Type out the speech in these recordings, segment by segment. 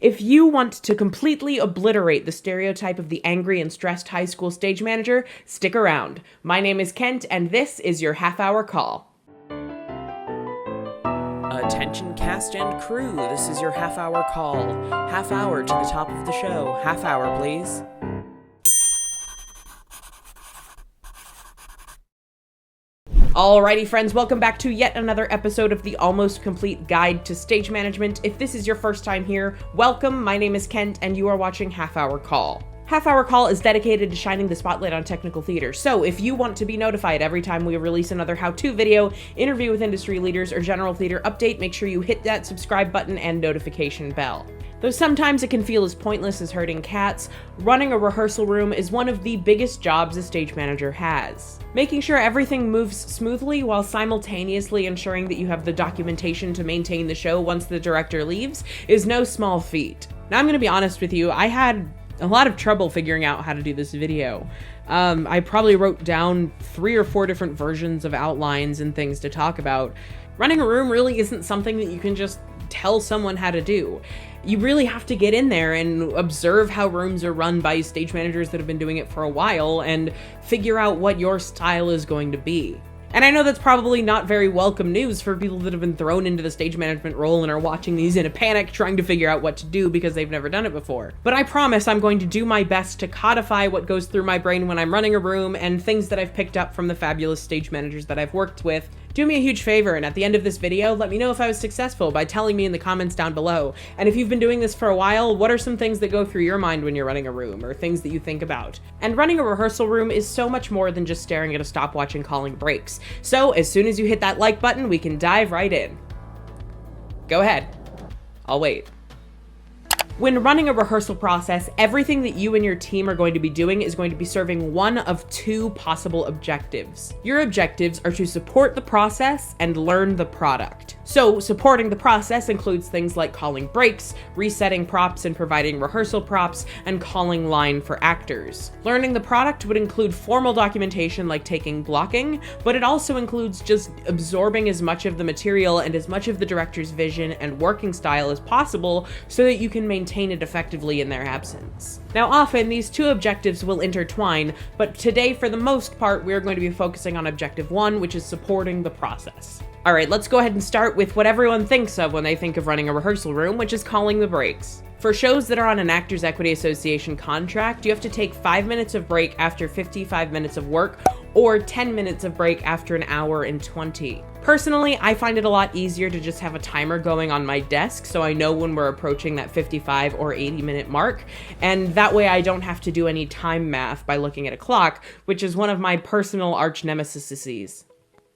If you want to completely obliterate the stereotype of the angry and stressed high school stage manager, stick around. My name is Kent, and this is your half-hour call. Attention cast and crew, this is your half-hour call. Half hour to the top of the show. Half hour, please. Alrighty friends, welcome back to yet another episode of the Almost Complete Guide to Stage Management. If this is your first time here, welcome. My name is Kent and you are watching Half Hour Call. Half Hour Call is dedicated to shining the spotlight on technical theater, so if you want to be notified every time we release another how-to video, interview with industry leaders, or general theater update, make sure you hit that subscribe button and notification bell. Though sometimes it can feel as pointless as herding cats, running a rehearsal room is one of the biggest jobs a stage manager has. Making sure everything moves smoothly while simultaneously ensuring that you have the documentation to maintain the show once the director leaves is no small feat. Now I'm gonna be honest with you, I had a lot of trouble figuring out how to do this video. I probably wrote down 3 or 4 different versions of outlines and things to talk about. Running a room really isn't something that you can just tell someone how to do. You really have to get in there and observe how rooms are run by stage managers that have been doing it for a while and figure out what your style is going to be. And I know that's probably not very welcome news for people that have been thrown into the stage management role and are watching these in a panic trying to figure out what to do because they've never done it before. But I promise I'm going to do my best to codify what goes through my brain when I'm running a room and things that I've picked up from the fabulous stage managers that I've worked with. Do me a huge favor, and at the end of this video, let me know if I was successful by telling me in the comments down below. And if you've been doing this for a while, what are some things that go through your mind when you're running a room, or things that you think about? And running a rehearsal room is so much more than just staring at a stopwatch and calling breaks. So as soon as you hit that like button, we can dive right in. Go ahead. I'll wait. When running a rehearsal process, everything that you and your team are going to be doing is going to be serving one of 2 possible objectives. Your objectives are to support the process and learn the product. So supporting the process includes things like calling breaks, resetting props and providing rehearsal props, and calling line for actors. Learning the product would include formal documentation like taking blocking, but it also includes just absorbing as much of the material and as much of the director's vision and working style as possible so that you can maintain it effectively in their absence. Now often these 2 objectives will intertwine, but today for the most part we're going to be focusing on objective 1, which is supporting the process. Alright, let's go ahead and start with what everyone thinks of when they think of running a rehearsal room, which is calling the breaks. For shows that are on an Actors Equity Association contract, you have to take 5 minutes of break after 55 minutes of work, or 10 minutes of break after an hour and 20. Personally, I find it a lot easier to just have a timer going on my desk so I know when we're approaching that 55 or 80 minute mark, and that way I don't have to do any time math by looking at a clock, which is one of my personal arch nemesises.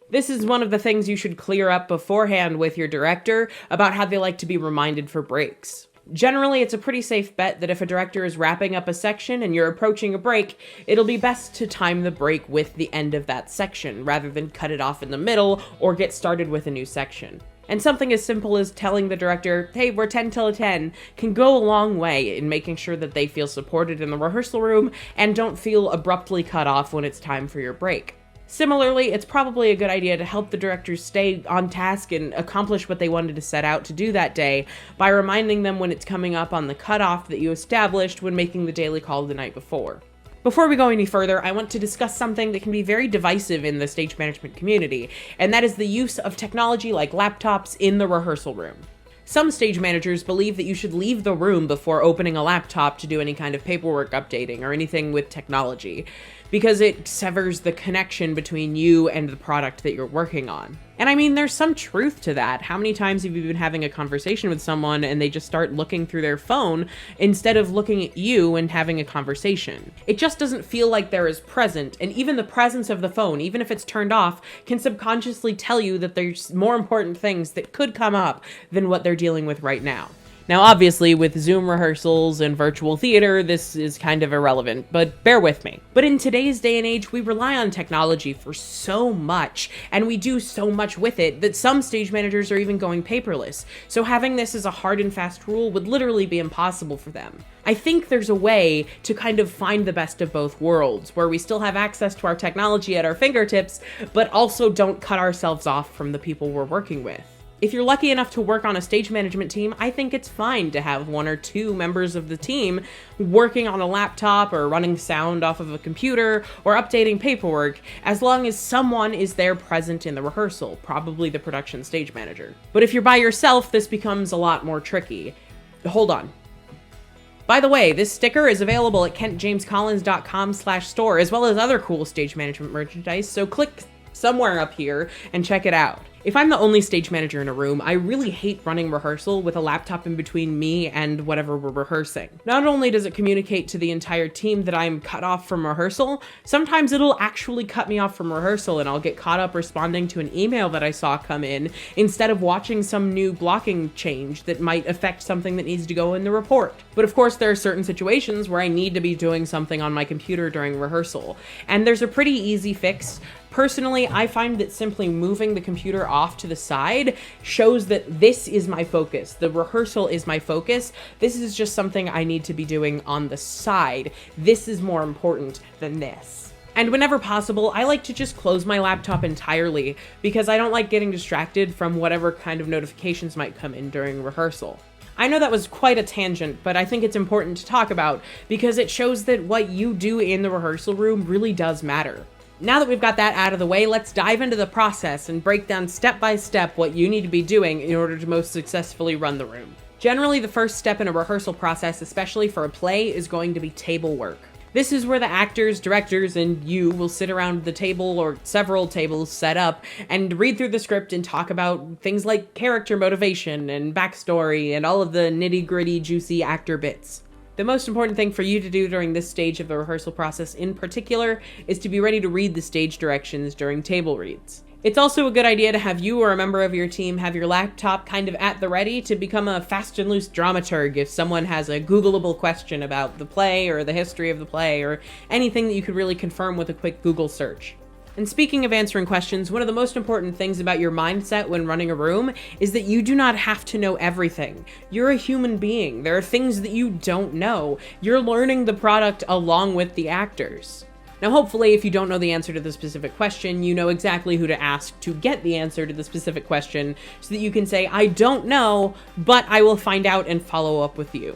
This is one of the things you should clear up beforehand with your director about how they like to be reminded for breaks. Generally, it's a pretty safe bet that if a director is wrapping up a section and you're approaching a break, it'll be best to time the break with the end of that section, rather than cut it off in the middle or get started with a new section. And something as simple as telling the director, hey, we're 10 till 10, can go a long way in making sure that they feel supported in the rehearsal room and don't feel abruptly cut off when it's time for your break. Similarly, it's probably a good idea to help the directors stay on task and accomplish what they wanted to set out to do that day by reminding them when it's coming up on the cutoff that you established when making the daily call the night before. Before we go any further, I want to discuss something that can be very divisive in the stage management community, and that is the use of technology like laptops in the rehearsal room. Some stage managers believe that you should leave the room before opening a laptop to do any kind of paperwork updating or anything with technology, because it severs the connection between you and the product that you're working on. And I mean, there's some truth to that. How many times have you been having a conversation with someone and they just start looking through their phone instead of looking at you and having a conversation? It just doesn't feel like they're as present, and even the presence of the phone, even if it's turned off, can subconsciously tell you that there's more important things that could come up than what they're dealing with right now. Now, obviously, with Zoom rehearsals and virtual theater, this is kind of irrelevant, but bear with me. But in today's day and age, we rely on technology for so much, and we do so much with it, that some stage managers are even going paperless. So having this as a hard and fast rule would literally be impossible for them. I think there's a way to kind of find the best of both worlds, where we still have access to our technology at our fingertips, but also don't cut ourselves off from the people we're working with. If you're lucky enough to work on a stage management team, I think it's fine to have 1 or 2 members of the team working on a laptop or running sound off of a computer or updating paperwork, as long as someone is there present in the rehearsal, probably the production stage manager. But if you're by yourself, this becomes a lot more tricky. Hold on. By the way, this sticker is available at kentjamescollins.com/store, as well as other cool stage management merchandise, so click somewhere up here and check it out. If I'm the only stage manager in a room, I really hate running rehearsal with a laptop in between me and whatever we're rehearsing. Not only does it communicate to the entire team that I'm cut off from rehearsal, sometimes it'll actually cut me off from rehearsal and I'll get caught up responding to an email that I saw come in instead of watching some new blocking change that might affect something that needs to go in the report. But of course, there are certain situations where I need to be doing something on my computer during rehearsal, and there's a pretty easy fix. Personally, I find that simply moving the computer off to the side shows that this is my focus. The rehearsal is my focus. This is just something I need to be doing on the side. This is more important than this. And whenever possible, I like to just close my laptop entirely because I don't like getting distracted from whatever kind of notifications might come in during rehearsal. I know that was quite a tangent, but I think it's important to talk about because it shows that what you do in the rehearsal room really does matter. Now that we've got that out of the way, let's dive into the process and break down step by step what you need to be doing in order to most successfully run the room. Generally, the first step in a rehearsal process, especially for a play, is going to be table work. This is where the actors, directors, and you will sit around the table or several tables set up and read through the script and talk about things like character motivation and backstory and all of the nitty-gritty, juicy actor bits. The most important thing for you to do during this stage of the rehearsal process in particular is to be ready to read the stage directions during table reads. It's also a good idea to have you or a member of your team have your laptop kind of at the ready to become a fast and loose dramaturg if someone has a Googleable question about the play or the history of the play or anything that you could really confirm with a quick Google search. And speaking of answering questions, one of the most important things about your mindset when running a room is that you do not have to know everything. You're a human being. There are things that you don't know. You're learning the product along with the actors. Now, hopefully, if you don't know the answer to the specific question, you know exactly who to ask to get the answer to the specific question so that you can say, I don't know, but I will find out and follow up with you.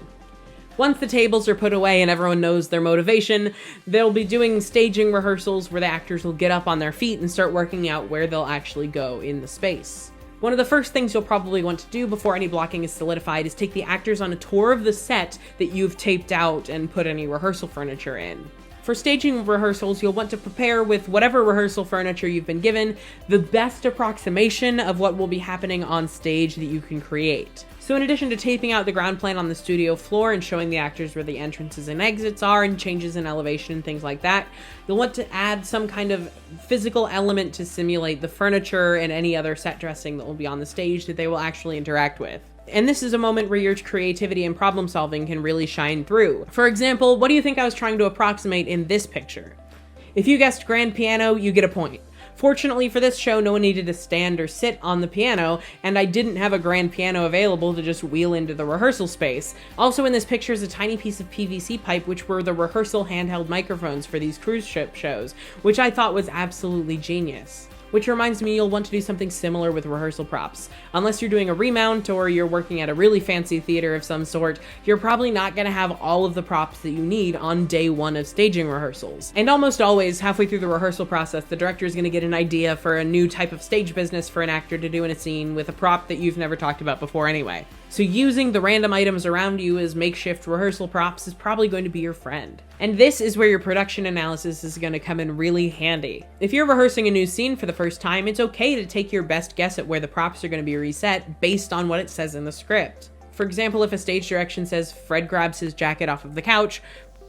Once the tables are put away and everyone knows their motivation, they'll be doing staging rehearsals where the actors will get up on their feet and start working out where they'll actually go in the space. One of the first things you'll probably want to do before any blocking is solidified is take the actors on a tour of the set that you've taped out and put any rehearsal furniture in. For staging rehearsals, you'll want to prepare with whatever rehearsal furniture you've been given, the best approximation of what will be happening on stage that you can create. So in addition to taping out the ground plan on the studio floor and showing the actors where the entrances and exits are and changes in elevation and things like that, you'll want to add some kind of physical element to simulate the furniture and any other set dressing that will be on the stage that they will actually interact with. And this is a moment where your creativity and problem solving can really shine through. For example, what do you think I was trying to approximate in this picture? If you guessed grand piano, you get a point. Fortunately for this show, no one needed to stand or sit on the piano, and I didn't have a grand piano available to just wheel into the rehearsal space. Also in this picture is a tiny piece of PVC pipe, which were the rehearsal handheld microphones for these cruise ship shows, which I thought was absolutely genius. Which reminds me, you'll want to do something similar with rehearsal props. Unless you're doing a remount or you're working at a really fancy theater of some sort, you're probably not going to have all of the props that you need on day one of staging rehearsals. And almost always, halfway through the rehearsal process, the director is going to get an idea for a new type of stage business for an actor to do in a scene with a prop that you've never talked about before anyway. So using the random items around you as makeshift rehearsal props is probably going to be your friend. And this is where your production analysis is going to come in really handy. If you're rehearsing a new scene for the first time, it's okay to take your best guess at where the props are going to be reset based on what it says in the script. For example, if a stage direction says Fred grabs his jacket off of the couch,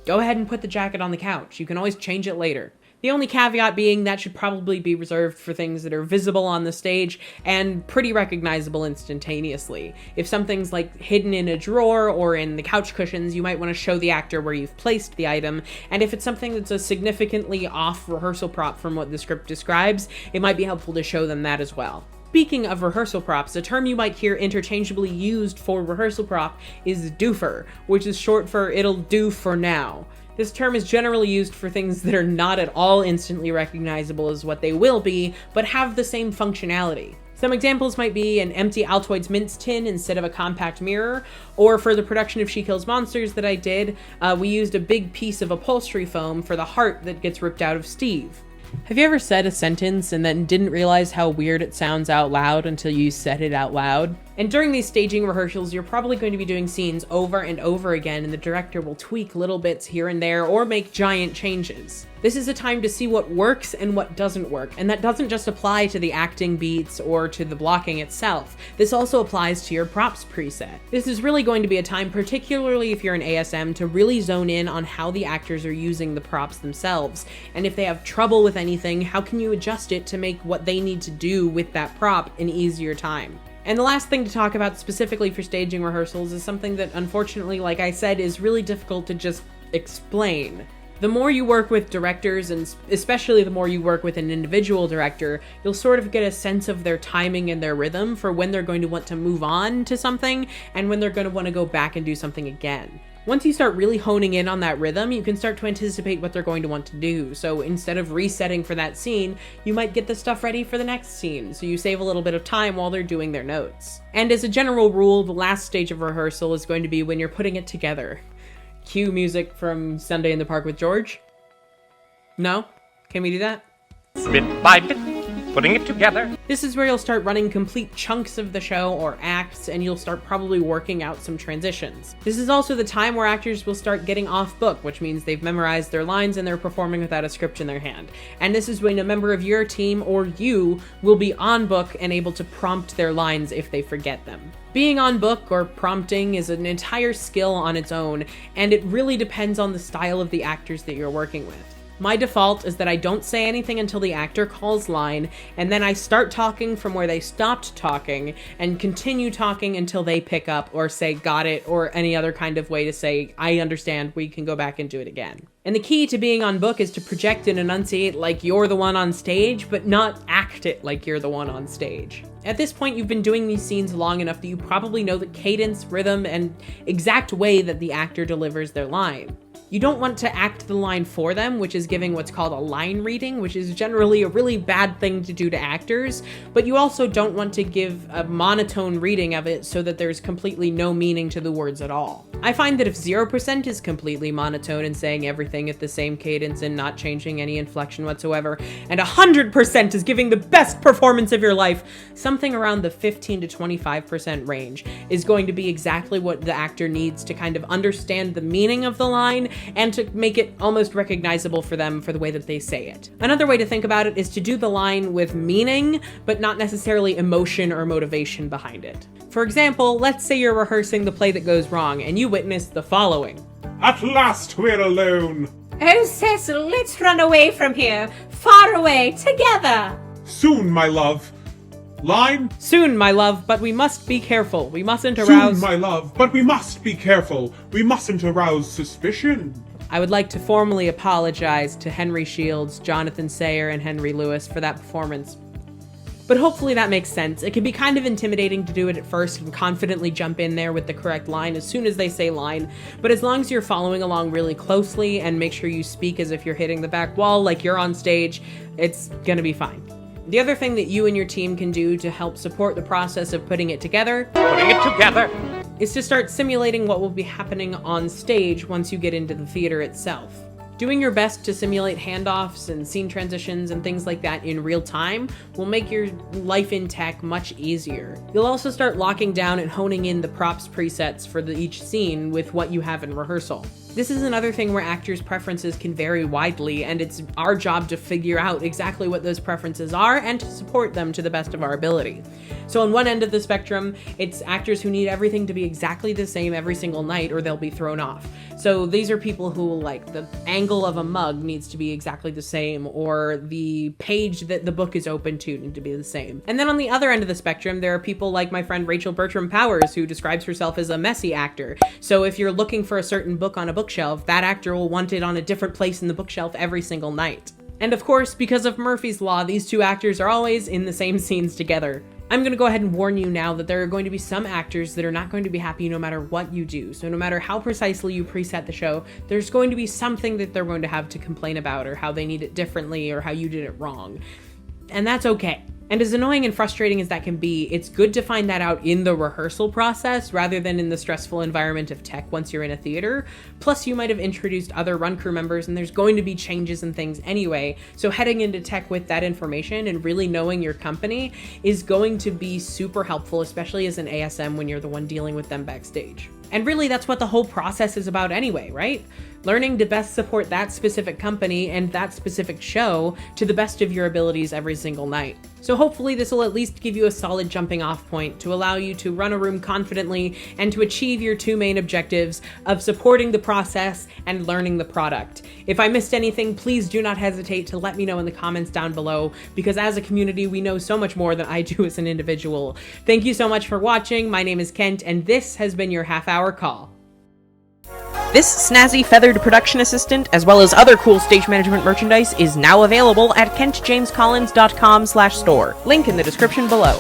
go ahead and put the jacket on the couch. You can always change it later. The only caveat being that should probably be reserved for things that are visible on the stage and pretty recognizable instantaneously. If something's like hidden in a drawer or in the couch cushions, you might want to show the actor where you've placed the item. And if it's something that's a significantly off rehearsal prop from what the script describes, it might be helpful to show them that as well. Speaking of rehearsal props, a term you might hear interchangeably used for rehearsal prop is doofer, which is short for it'll do for now. This term is generally used for things that are not at all instantly recognizable as what they will be, but have the same functionality. Some examples might be an empty Altoids mints tin instead of a compact mirror, or for the production of She Kills Monsters that I did, we used a big piece of upholstery foam for the heart that gets ripped out of Steve. Have you ever said a sentence and then didn't realize how weird it sounds out loud until you said it out loud? And during these staging rehearsals, you're probably going to be doing scenes over and over again, and the director will tweak little bits here and there or make giant changes. This is a time to see what works and what doesn't work, and that doesn't just apply to the acting beats or to the blocking itself. This also applies to your props preset. This is really going to be a time, particularly if you're an ASM, to really zone in on how the actors are using the props themselves. And if they have trouble with anything, how can you adjust it to make what they need to do with that prop an easier time? And the last thing to talk about specifically for staging rehearsals is something that, unfortunately, like I said, is really difficult to just explain. The more you work with directors, and especially the more you work with an individual director, you'll sort of get a sense of their timing and their rhythm for when they're going to want to move on to something and when they're going to want to go back and do something again. Once you start really honing in on that rhythm, you can start to anticipate what they're going to want to do. So instead of resetting for that scene, you might get the stuff ready for the next scene, so you save a little bit of time while they're doing their notes. And as a general rule, the last stage of rehearsal is going to be when you're putting it together. Cue music from Sunday in the Park with George. No? Can we do that? Bit by bit, putting it together. This is where you'll start running complete chunks of the show or acts, and you'll start probably working out some transitions. This is also the time where actors will start getting off book, which means they've memorized their lines and they're performing without a script in their hand. And this is when a member of your team or you will be on book and able to prompt their lines if they forget them. Being on book or prompting is an entire skill on its own, and it really depends on the style of the actors that you're working with. My default is that I don't say anything until the actor calls line, and then I start talking from where they stopped talking and continue talking until they pick up or say got it or any other kind of way to say I understand, we can go back and do it again. And the key to being on book is to project and enunciate like you're the one on stage, but not act it like you're the one on stage. At this point, you've been doing these scenes long enough that you probably know the cadence, rhythm, and exact way that the actor delivers their line. You don't want to act the line for them, which is giving what's called a line reading, which is generally a really bad thing to do to actors, but you also don't want to give a monotone reading of it so that there's completely no meaning to the words at all. I find that if 0% is completely monotone and saying everything at the same cadence and not changing any inflection whatsoever, and 100% is giving the best performance of your life, something around the 15 to 25% range is going to be exactly what the actor needs to kind of understand the meaning of the line and to make it almost recognizable for them for the way that they say it. Another way to think about it is to do the line with meaning, but not necessarily emotion or motivation behind it. For example, let's say you're rehearsing the play that goes wrong and you witness the following. At last we're alone. Oh, Cecil, let's run away from here. Far away, together. Soon, my love. Line. Soon, my love, but we must be careful. We mustn't arouse... Soon, my love, but we must be careful. We mustn't arouse suspicion. I would like to formally apologize to Henry Shields, Jonathan Sayer, and Henry Lewis for that performance. But hopefully that makes sense. It can be kind of intimidating to do it at first and confidently jump in there with the correct line as soon as they say line, but as long as you're following along really closely and make sure you speak as if you're hitting the back wall like you're on stage, it's gonna be fine. The other thing that you and your team can do to help support the process of putting it together is to start simulating what will be happening on stage once you get into the theater itself. Doing your best to simulate handoffs and scene transitions and things like that in real time will make your life in tech much easier. You'll also start locking down and honing in the props presets for each scene with what you have in rehearsal. This is another thing where actors' preferences can vary widely, and it's our job to figure out exactly what those preferences are and to support them to the best of our ability. So on one end of the spectrum, it's actors who need everything to be exactly the same every single night or they'll be thrown off. So these are people who, like, the angle of a mug needs to be exactly the same, or the page that the book is open to need to be the same. And then on the other end of the spectrum, there are people like my friend Rachel Bertram Powers, who describes herself as a messy actor. So if you're looking for a certain book on a bookshelf, that actor will want it on a different place in the bookshelf every single night. And of course, because of Murphy's Law, these two actors are always in the same scenes together. I'm going to go ahead and warn you now that there are going to be some actors that are not going to be happy no matter what you do. So no matter how precisely you preset the show, there's going to be something that they're going to have to complain about, or how they need it differently, or how you did it wrong. And that's okay. And as annoying and frustrating as that can be, it's good to find that out in the rehearsal process rather than in the stressful environment of tech once you're in a theater. Plus, you might have introduced other run crew members and there's going to be changes and things anyway. So heading into tech with that information and really knowing your company is going to be super helpful, especially as an ASM when you're the one dealing with them backstage. And really, that's what the whole process is about anyway, right? Learning to best support that specific company and that specific show to the best of your abilities every single night. So hopefully this will at least give you a solid jumping off point to allow you to run a room confidently and to achieve your two main objectives of supporting the process and learning the product. If I missed anything, please do not hesitate to let me know in the comments down below, because as a community, we know so much more than I do as an individual. Thank you so much for watching. My name is Kent, and this has been your half-hour call. This snazzy feathered production assistant, as well as other cool stage management merchandise, is now available at kentjamescollins.com/store. Link in the description below.